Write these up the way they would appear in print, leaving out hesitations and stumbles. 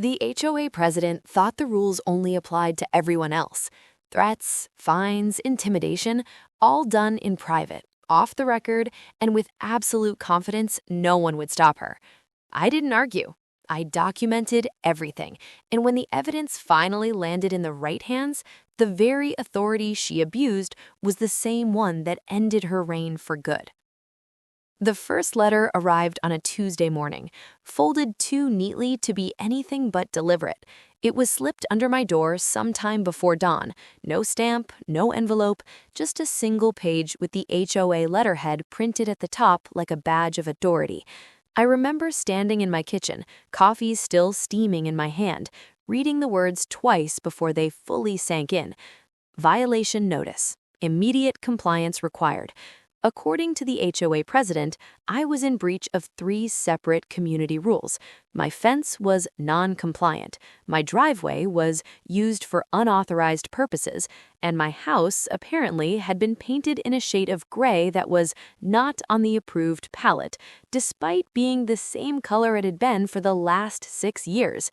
The HOA president thought the rules only applied to everyone else. Threats, fines, intimidation, all done in private, off the record, and with absolute confidence no one would stop her. I didn't argue. I documented everything, and when the evidence finally landed in the right hands, the very authority she abused was the same one that ended her reign for good. The first letter arrived on a Tuesday morning, folded too neatly to be anything but deliberate. It was slipped under my door sometime before dawn. No stamp, no envelope, just a single page with the HOA letterhead printed at the top like a badge of authority. I remember standing in my kitchen, coffee still steaming in my hand, reading the words twice before they fully sank in. Violation notice. Immediate compliance required. According to the HOA president, I was in breach of 3 separate community rules. My fence was non-compliant, my driveway was used for unauthorized purposes, and my house apparently had been painted in a shade of gray that was not on the approved palette, despite being the same color it had been for the last 6 years.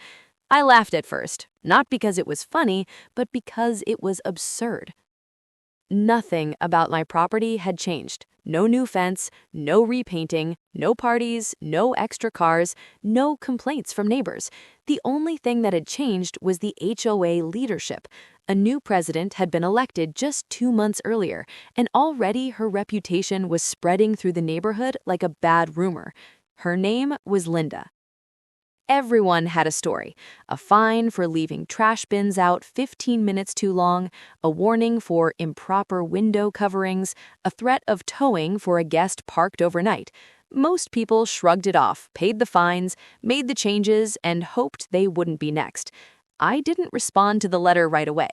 I laughed at first, not because it was funny, but because it was absurd. Nothing about my property had changed. No new fence, no repainting, no parties, no extra cars, no complaints from neighbors. The only thing that had changed was the HOA leadership. A new president had been elected just 2 months earlier, and already her reputation was spreading through the neighborhood like a bad rumor. Her name was Linda. Everyone had a story. A fine for leaving trash bins out 15 minutes too long, a warning for improper window coverings, a threat of towing for a guest parked overnight. Most people shrugged it off, paid the fines, made the changes, and hoped they wouldn't be next. I didn't respond to the letter right away.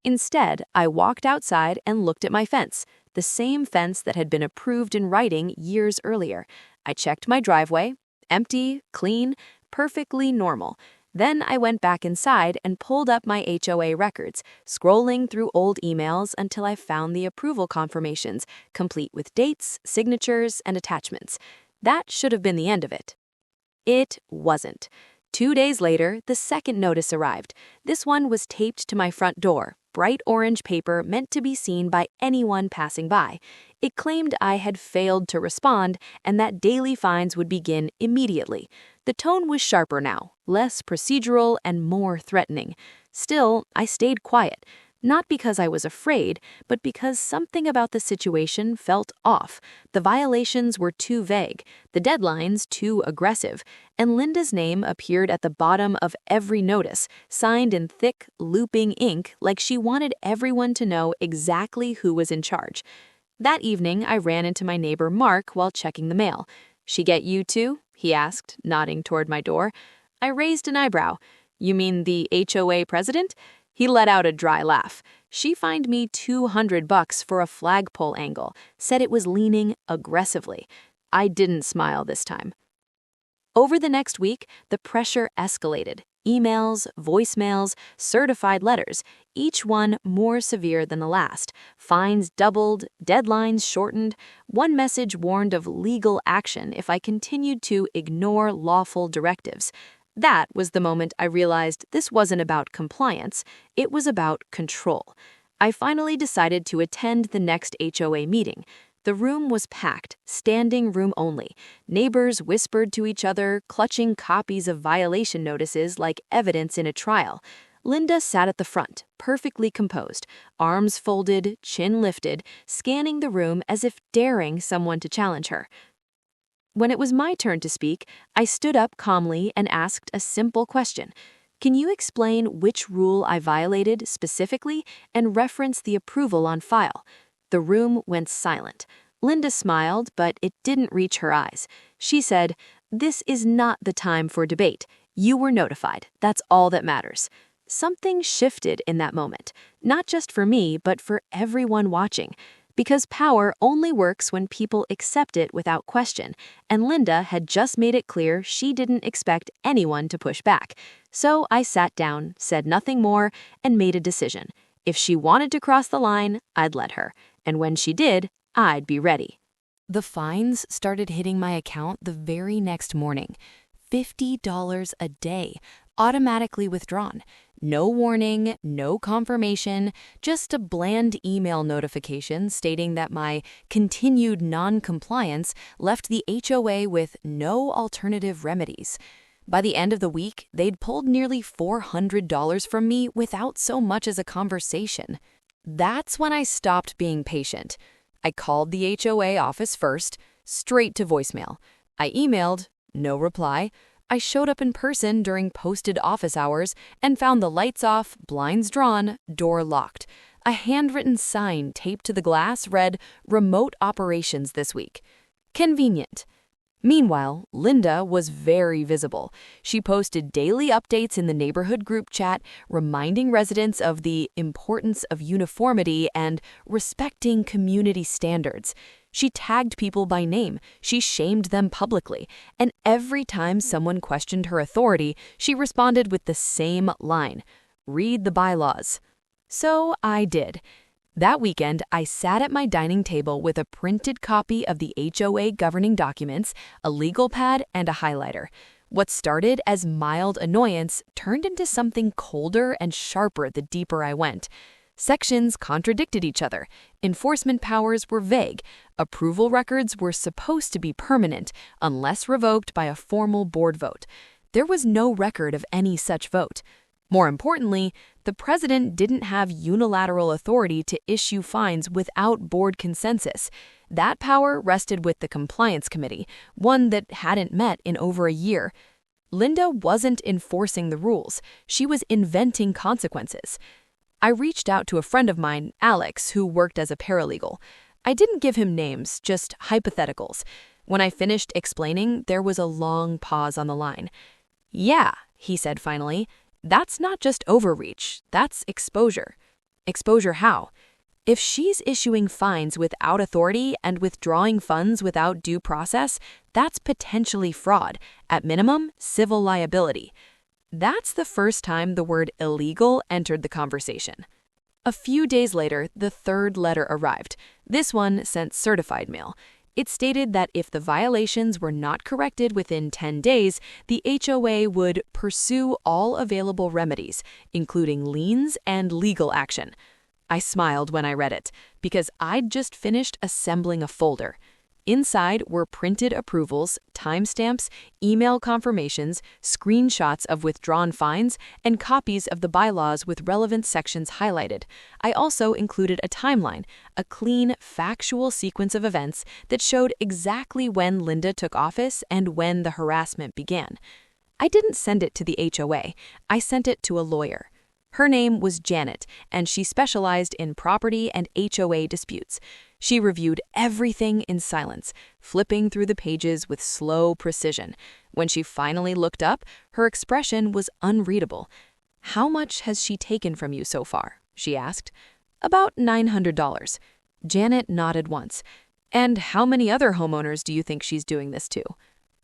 Instead, I walked outside and looked at my fence, the same fence that had been approved in writing years earlier. I checked my driveway. Empty, clean, perfectly normal. Then I went back inside and pulled up my HOA records, scrolling through old emails until I found the approval confirmations, complete with dates, signatures, and attachments. That should have been the end of it. It wasn't. 2 days later, the second notice arrived. This one was taped to my front door, bright orange paper meant to be seen by anyone passing by. It claimed I had failed to respond and that daily fines would begin immediately. The tone was sharper now, less procedural and more threatening. Still, I stayed quiet, not because I was afraid, but because something about the situation felt off. The violations were too vague, the deadlines too aggressive, and Linda's name appeared at the bottom of every notice, signed in thick, looping ink like she wanted everyone to know exactly who was in charge. That evening, I ran into my neighbor Mark while checking the mail. "She get you too?" he asked, nodding toward my door. I raised an eyebrow. "You mean the HOA president?" He let out a dry laugh. "She fined me $200 for a flagpole angle, said it was leaning aggressively." I didn't smile this time. Over the next week, the pressure escalated. Emails, voicemails, certified letters, each one more severe than the last. Fines doubled, deadlines shortened. One message warned of legal action if I continued to ignore lawful directives. That was the moment I realized this wasn't about compliance, it was about control. I finally decided to attend the next HOA meeting. The room was packed, standing room only. Neighbors whispered to each other, clutching copies of violation notices like evidence in a trial. Linda sat at the front, perfectly composed, arms folded, chin lifted, scanning the room as if daring someone to challenge her. When it was my turn to speak, I stood up calmly and asked a simple question. "Can you explain which rule I violated specifically and reference the approval on file?" The room went silent. Linda smiled, but it didn't reach her eyes. She said, "This is not the time for debate. You were notified. That's all that matters." Something shifted in that moment, not just for me, but for everyone watching. Because power only works when people accept it without question, and Linda had just made it clear she didn't expect anyone to push back. So I sat down, said nothing more, and made a decision. If she wanted to cross the line, I'd let her. And when she did, I'd be ready. The fines started hitting my account the very next morning. $50 a day, automatically withdrawn. No warning, no confirmation, just a bland email notification stating that my continued non-compliance left the HOA with no alternative remedies. By the end of the week, they'd pulled nearly $400 from me without so much as a conversation. That's when I stopped being patient. I called the HOA office first, straight to voicemail. I emailed, no reply. I showed up in person during posted office hours and found the lights off, blinds drawn, door locked. A handwritten sign taped to the glass read, "Remote operations this week." Convenient. Meanwhile, Linda was very visible. She posted daily updates in the neighborhood group chat, reminding residents of the importance of uniformity and respecting community standards. She tagged people by name, she shamed them publicly, and every time someone questioned her authority, she responded with the same line: "Read the bylaws." So I did. That weekend, I sat at my dining table with a printed copy of the HOA governing documents, a legal pad, and a highlighter. What started as mild annoyance turned into something colder and sharper the deeper I went. Sections contradicted each other. Enforcement powers were vague. Approval records were supposed to be permanent, unless revoked by a formal board vote. There was no record of any such vote. More importantly, the president didn't have unilateral authority to issue fines without board consensus. That power rested with the compliance committee, one that hadn't met in over a year. Linda wasn't enforcing the rules. She was inventing consequences. I reached out to a friend of mine, Alex, who worked as a paralegal. I didn't give him names, just hypotheticals. When I finished explaining, there was a long pause on the line. "Yeah," he said finally. "That's not just overreach, that's exposure." Exposure how? If she's issuing fines without authority and withdrawing funds without due process, that's potentially fraud, at minimum, civil liability. That's the first time the word illegal entered the conversation. A few days later, the third letter arrived. This one sent certified mail. It stated that if the violations were not corrected within 10 days, the HOA would pursue all available remedies, including liens and legal action. I smiled when I read it, because I'd just finished assembling a folder. Inside were printed approvals, timestamps, email confirmations, screenshots of withdrawn fines, and copies of the bylaws with relevant sections highlighted. I also included a timeline, a clean, factual sequence of events that showed exactly when Linda took office and when the harassment began. I didn't send it to the HOA. I sent it to a lawyer. Her name was Janet, and she specialized in property and HOA disputes. She reviewed everything in silence, flipping through the pages with slow precision. When she finally looked up, her expression was unreadable. "How much has she taken from you so far?" she asked. "About $900. Janet nodded once. "And how many other homeowners do you think she's doing this to?"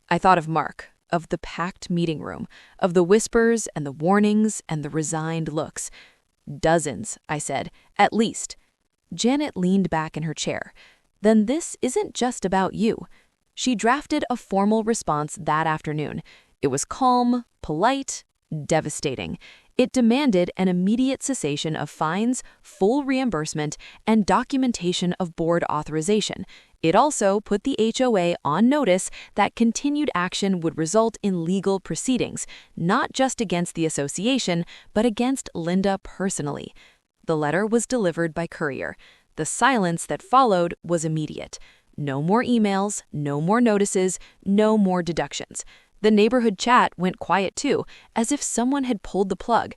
I thought of Mark, of the packed meeting room, of the whispers and the warnings and the resigned looks. "Dozens," I said, "at least." Janet leaned back in her chair. "Then this isn't just about you." She drafted a formal response that afternoon. It was calm, polite, devastating. It demanded an immediate cessation of fines, full reimbursement, and documentation of board authorization. It also put the HOA on notice that continued action would result in legal proceedings, not just against the association, but against Linda personally. The letter was delivered by courier. The silence that followed was immediate. No more emails, no more notices, no more deductions. The neighborhood chat went quiet too, as if someone had pulled the plug.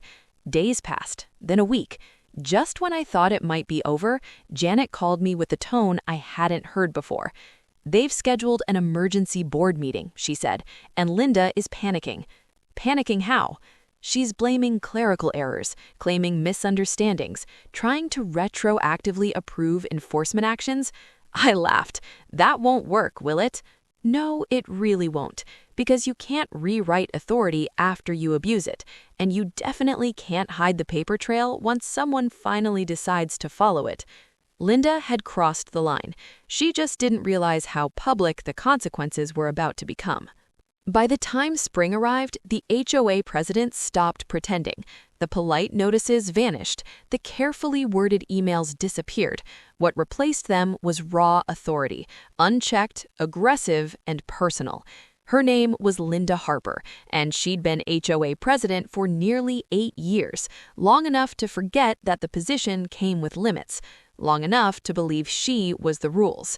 Days passed, then a week. Just when I thought it might be over, Janet called me with a tone I hadn't heard before. "They've scheduled an emergency board meeting," she said, "and Linda is panicking." Panicking how? She's blaming clerical errors, claiming misunderstandings, trying to retroactively approve enforcement actions. I laughed. "That won't work, will it?" No, it really won't, because you can't rewrite authority after you abuse it, and you definitely can't hide the paper trail once someone finally decides to follow it. Linda had crossed the line. She just didn't realize how public the consequences were about to become. By the time spring arrived, the HOA president stopped pretending. The polite notices vanished. The carefully worded emails disappeared. What replaced them was raw authority, unchecked, aggressive, and personal. Her name was Linda Harper, and she'd been HOA president for nearly 8 years, long enough to forget that the position came with limits, long enough to believe she was the rules.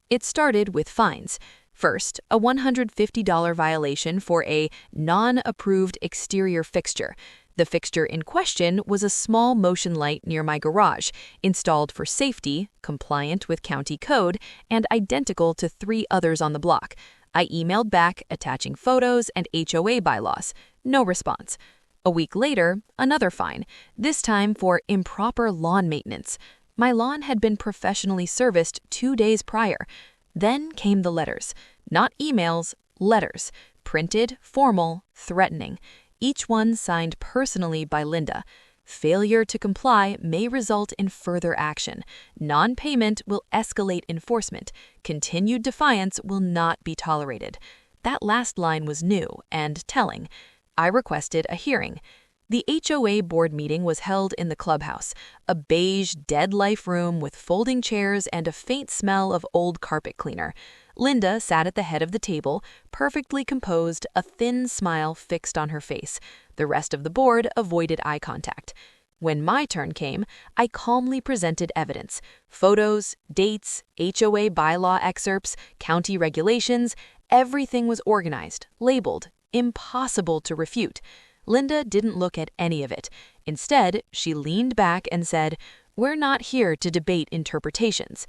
It started with fines. First, a $150 violation for a non-approved exterior fixture. The fixture in question was a small motion light near my garage, installed for safety, compliant with county code, and identical to 3 others on the block. I emailed back attaching photos and HOA bylaws. No response. A week later, another fine, this time for improper lawn maintenance. My lawn had been professionally serviced 2 days prior. Then came the letters. Not emails, letters. Printed, formal, threatening. Each one signed personally by Linda. Failure to comply may result in further action. Non-payment will escalate enforcement. Continued defiance will not be tolerated. That last line was new and telling. I requested a hearing. The HOA board meeting was held in the clubhouse, a beige, dead-life room with folding chairs and a faint smell of old carpet cleaner. Linda sat at the head of the table, perfectly composed, a thin smile fixed on her face. The rest of the board avoided eye contact. When my turn came, I calmly presented evidence. Photos, dates, HOA bylaw excerpts, county regulations, everything was organized, labeled, impossible to refute. Linda didn't look at any of it. Instead, she leaned back and said, "We're not here to debate interpretations."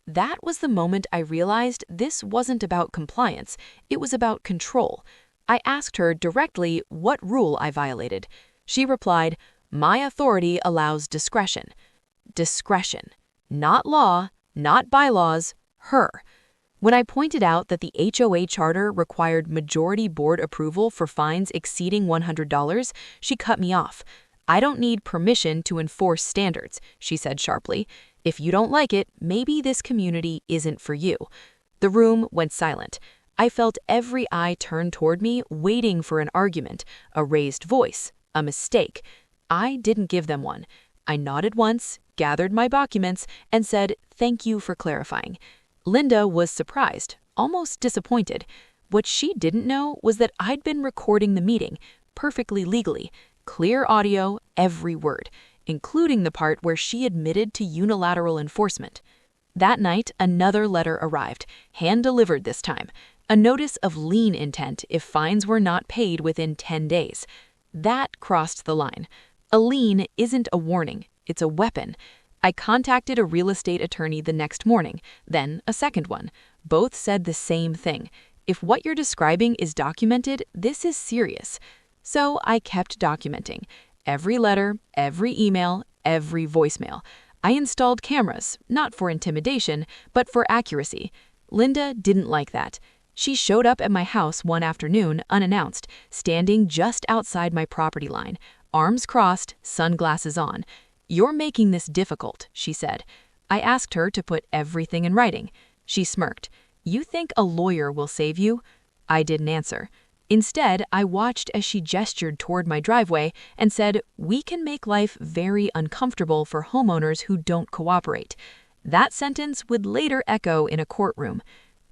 That was the moment I realized this wasn't about compliance, it was about control. I asked her directly what rule I violated. She replied, "My authority allows discretion." Discretion. Not law, not bylaws, her. When I pointed out that the HOA charter required majority board approval for fines exceeding $100, she cut me off. "I don't need permission to enforce standards," she said sharply. "If you don't like it, maybe this community isn't for you." The room went silent. I felt every eye turn toward me, waiting for an argument, a raised voice, a mistake. I didn't give them one. I nodded once, gathered my documents, and said, "Thank you for clarifying." Linda was surprised, almost disappointed. What she didn't know was that I'd been recording the meeting, perfectly legally, clear audio, every word, including the part where she admitted to unilateral enforcement. That night, another letter arrived, hand-delivered this time, a notice of lien intent if fines were not paid within 10 days. That crossed the line. A lien isn't a warning, it's a weapon. I contacted a real estate attorney the next morning, then a second one. Both said the same thing. If what you're describing is documented, this is serious. So I kept documenting. Every letter, every email, every voicemail. I installed cameras, not for intimidation, but for accuracy. Linda didn't like that. She showed up at my house one afternoon unannounced, standing just outside my property line, arms crossed, sunglasses on. "You're making this difficult," she said. I asked her to put everything in writing. She smirked. "You think a lawyer will save you?" I didn't answer. Instead, I watched as she gestured toward my driveway and said, "We can make life very uncomfortable for homeowners who don't cooperate." That sentence would later echo in a courtroom.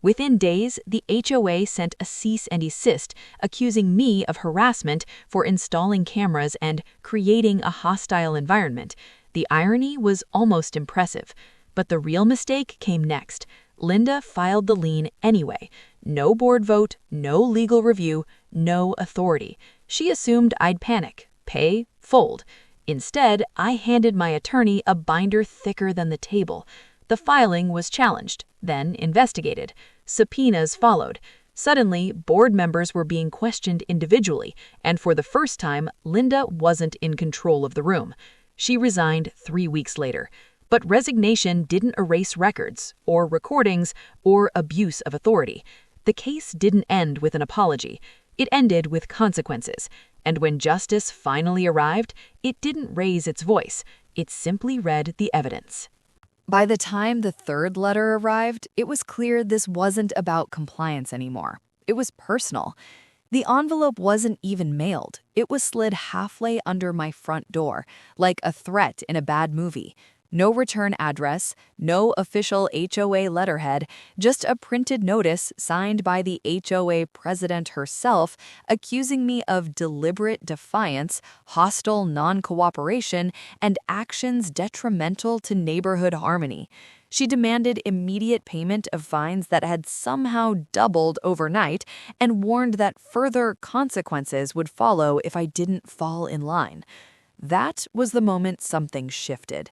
Within days, the HOA sent a cease and desist, accusing me of harassment for installing cameras and creating a hostile environment. The irony was almost impressive. But the real mistake came next. Linda filed the lien anyway. No board vote, no legal review, no authority. She assumed I'd panic, pay, fold. Instead, I handed my attorney a binder thicker than the table. The filing was challenged, then investigated. Subpoenas followed. Suddenly, board members were being questioned individually, and for the first time, Linda wasn't in control of the room. She resigned 3 weeks later. But resignation didn't erase records, or recordings, or abuse of authority. The case didn't end with an apology. It ended with consequences. And when justice finally arrived, it didn't raise its voice. It simply read the evidence. By the time the third letter arrived, it was clear this wasn't about compliance anymore. It was personal. The envelope wasn't even mailed. It was slid halfway under my front door, like a threat in a bad movie. No return address, no official HOA letterhead, just a printed notice signed by the HOA president herself accusing me of deliberate defiance, hostile non-cooperation, and actions detrimental to neighborhood harmony. She demanded immediate payment of fines that had somehow doubled overnight and warned that further consequences would follow if I didn't fall in line. That was the moment something shifted.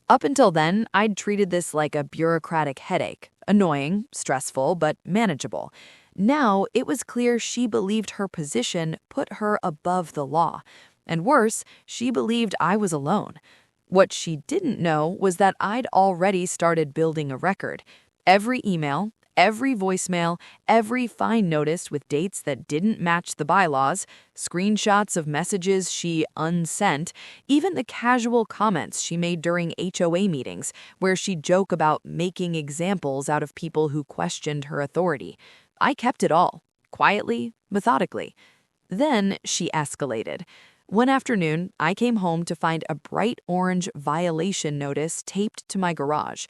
Up until then, I'd treated this like a bureaucratic headache, annoying, stressful, but manageable. Now, it was clear she believed her position put her above the law. And worse, she believed I was alone. What she didn't know was that I'd already started building a record. Every email, every voicemail, every fine notice with dates that didn't match the bylaws, screenshots of messages she unsent, even the casual comments she made during HOA meetings where she'd joke about making examples out of people who questioned her authority. I kept it all, quietly, methodically. Then she escalated. One afternoon, I came home to find a bright orange violation notice taped to my garage.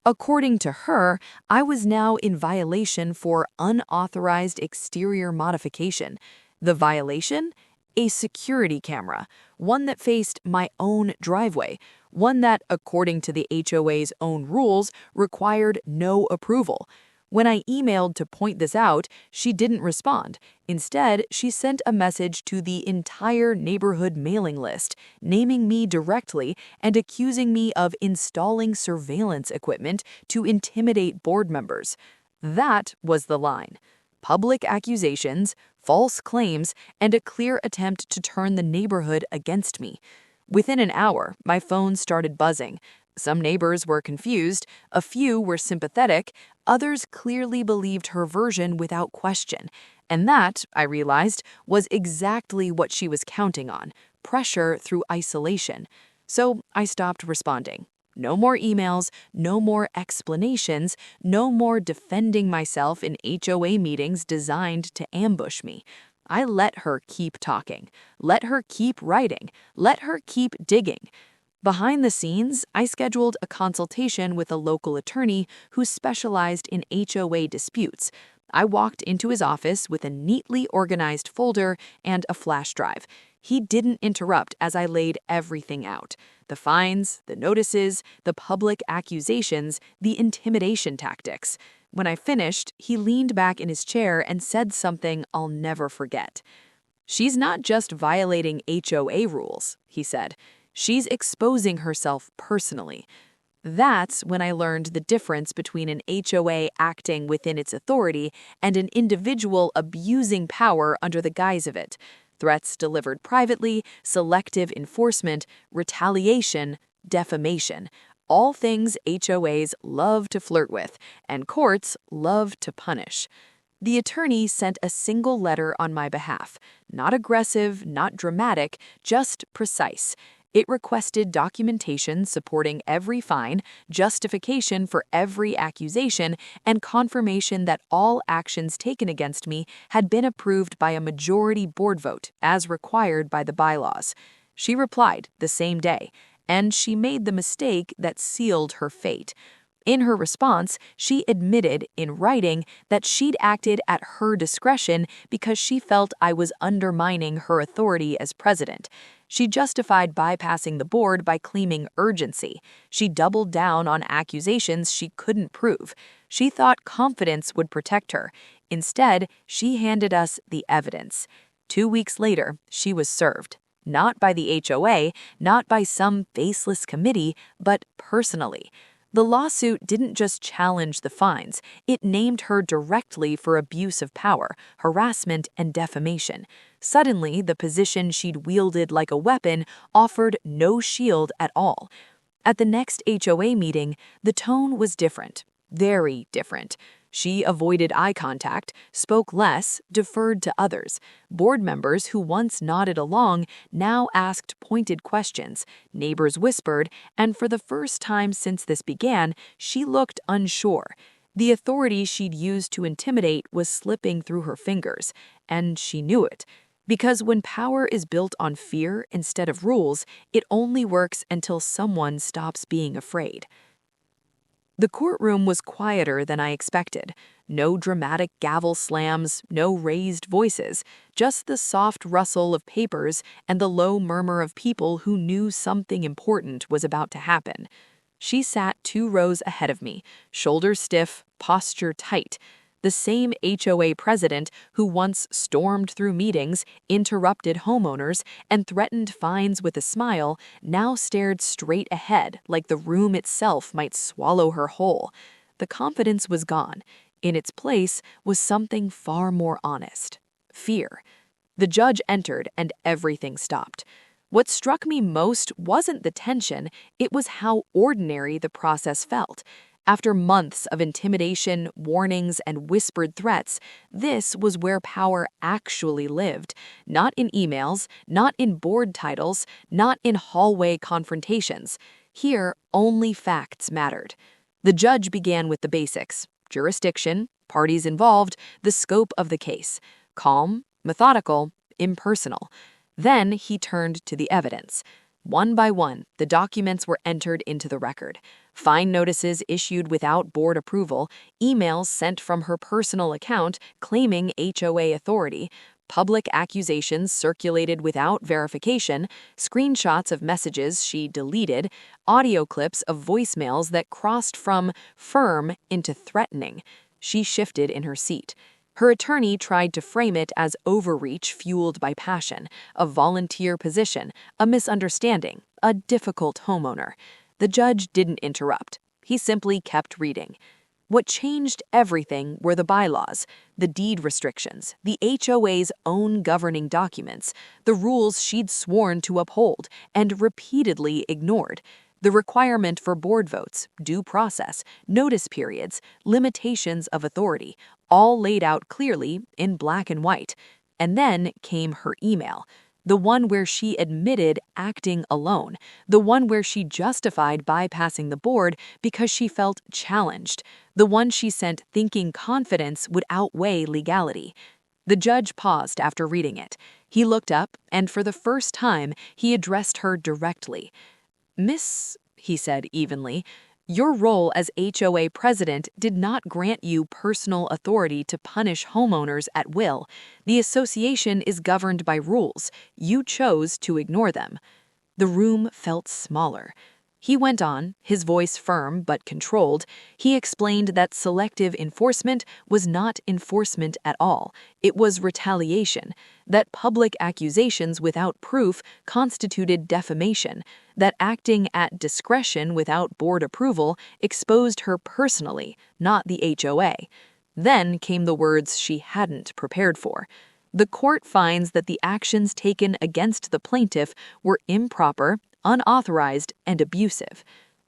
According to her, I was now in violation for unauthorized exterior modification. The violation? A security camera, one that faced my own driveway, one that, according to the HOA's own rules, required no approval. When I emailed to point this out, she didn't respond. Instead, she sent a message to the entire neighborhood mailing list, naming me directly and accusing me of installing surveillance equipment to intimidate board members. That was the line. Public accusations, false claims, and a clear attempt to turn the neighborhood against me. Within an hour, my phone started buzzing. Some neighbors were confused, a few were sympathetic, others clearly believed her version without question. And that, I realized, was exactly what she was counting on, pressure through isolation. So I stopped responding. No more emails, no more explanations, no more defending myself in HOA meetings designed to ambush me. I let her keep talking, let her keep writing, let her keep digging. Behind the scenes, I scheduled a consultation with a local attorney who specialized in HOA disputes. I walked into his office with a neatly organized folder and a flash drive. He didn't interrupt as I laid everything out. The fines, the notices, the public accusations, the intimidation tactics. When I finished, he leaned back in his chair and said something I'll never forget. "She's not just violating HOA rules," he said. "She's exposing herself personally." That's when I learned the difference between an HOA acting within its authority and an individual abusing power under the guise of it. Threats delivered privately, selective enforcement, retaliation, defamation. All things HOAs love to flirt with, and courts love to punish. The attorney sent a single letter on my behalf. Not aggressive, not dramatic, just precise. It requested documentation supporting every fine, justification for every accusation, and confirmation that all actions taken against me had been approved by a majority board vote, as required by the bylaws. She replied the same day, and she made the mistake that sealed her fate. In her response, she admitted, in writing, that she'd acted at her discretion because she felt I was undermining her authority as president. She justified bypassing the board by claiming urgency. She doubled down on accusations she couldn't prove. She thought confidence would protect her. Instead, she handed us the evidence. 2 weeks later, she was served. Not by the HOA, not by some faceless committee, but personally. The lawsuit didn't just challenge the fines, it named her directly for abuse of power, harassment, and defamation. Suddenly, the position she'd wielded like a weapon offered no shield at all. At the next HOA meeting, the tone was different, very different. She avoided eye contact, spoke less, deferred to others. Board members who once nodded along now asked pointed questions. Neighbors whispered, and for the first time since this began, she looked unsure. The authority she'd used to intimidate was slipping through her fingers, and she knew it. Because when power is built on fear instead of rules, it only works until someone stops being afraid. The courtroom was quieter than I expected. No dramatic gavel slams, no raised voices, just the soft rustle of papers and the low murmur of people who knew something important was about to happen. She sat 2 rows ahead of me, shoulders stiff, posture tight. The same HOA president who once stormed through meetings, interrupted homeowners, and threatened fines with a smile, now stared straight ahead like the room itself might swallow her whole. The confidence was gone. In its place was something far more honest: fear. The judge entered and everything stopped. What struck me most wasn't the tension, it was how ordinary the process felt. After months of intimidation, warnings, and whispered threats, this was where power actually lived. Not in emails, not in board titles, not in hallway confrontations. Here, only facts mattered. The judge began with the basics: jurisdiction, parties involved, the scope of the case. Calm, methodical, impersonal. Then he turned to the evidence. One by one, the documents were entered into the record. Fine notices issued without board approval, emails sent from her personal account claiming HOA authority, public accusations circulated without verification, screenshots of messages she deleted, audio clips of voicemails that crossed from firm into threatening. She shifted in her seat. Her attorney tried to frame it as overreach fueled by passion, a volunteer position, a misunderstanding, a difficult homeowner. The judge didn't interrupt. He simply kept reading. What changed everything were the bylaws, the deed restrictions, the HOA's own governing documents, the rules she'd sworn to uphold and repeatedly ignored. The requirement for board votes, due process, notice periods, limitations of authority, all laid out clearly in black and white. And then came her email, the one where she admitted acting alone, the one where she justified bypassing the board because she felt challenged, the one she sent thinking confidence would outweigh legality. The judge paused after reading it. He looked up, and for the first time, he addressed her directly. "Miss," he said evenly, "your role as HOA president did not grant you personal authority to punish homeowners at will. The association is governed by rules. You chose to ignore them." The room felt smaller. He went on, his voice firm but controlled. He explained that selective enforcement was not enforcement at all. It was retaliation. That public accusations without proof constituted defamation. That acting at discretion without board approval exposed her personally, not the HOA. Then came the words she hadn't prepared for. The court finds that the actions taken against the plaintiff were improper, unauthorized, and abusive.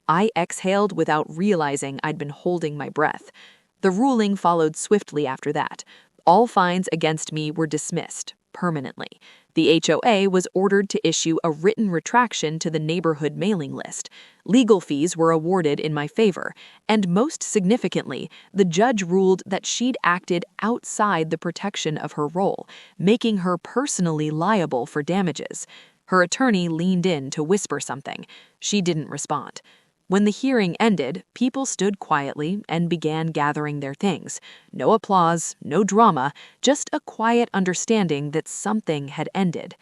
I exhaled without realizing I'd been holding my breath. The ruling followed swiftly after that. All fines against me were dismissed, permanently. The HOA was ordered to issue a written retraction to the neighborhood mailing list. Legal fees were awarded in my favor, and most significantly, the judge ruled that she'd acted outside the protection of her role, making her personally liable for damages. Her attorney leaned in to whisper something. She didn't respond. When the hearing ended, people stood quietly and began gathering their things. No applause, no drama, just a quiet understanding that something had ended.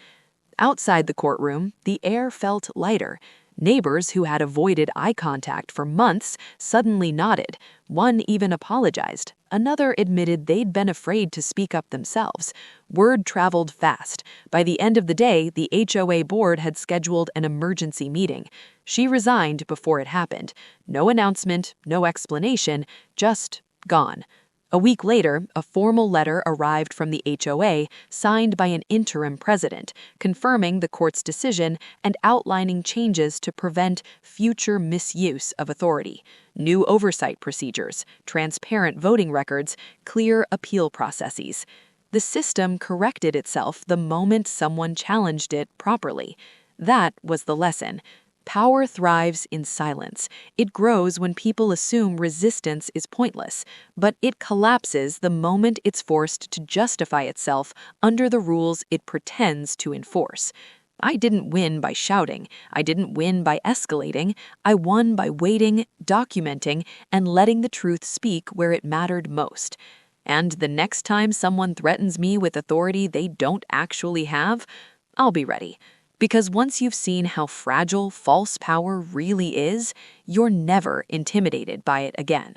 Outside the courtroom, the air felt lighter. Neighbors who had avoided eye contact for months suddenly nodded. One even apologized. Another admitted they'd been afraid to speak up themselves. Word traveled fast. By the end of the day, the HOA board had scheduled an emergency meeting. She resigned before it happened. No announcement, no explanation, just gone. A week later, a formal letter arrived from the HOA, signed by an interim president, confirming the court's decision and outlining changes to prevent future misuse of authority. New oversight procedures, transparent voting records, clear appeal processes. The system corrected itself the moment someone challenged it properly. That was the lesson. Power thrives in silence. It grows when people assume resistance is pointless, but it collapses the moment it's forced to justify itself under the rules it pretends to enforce. I didn't win by shouting. I didn't win by escalating. I won by waiting, documenting, and letting the truth speak where it mattered most. And the next time someone threatens me with authority they don't actually have, I'll be ready. Because once you've seen how fragile false power really is, you're never intimidated by it again.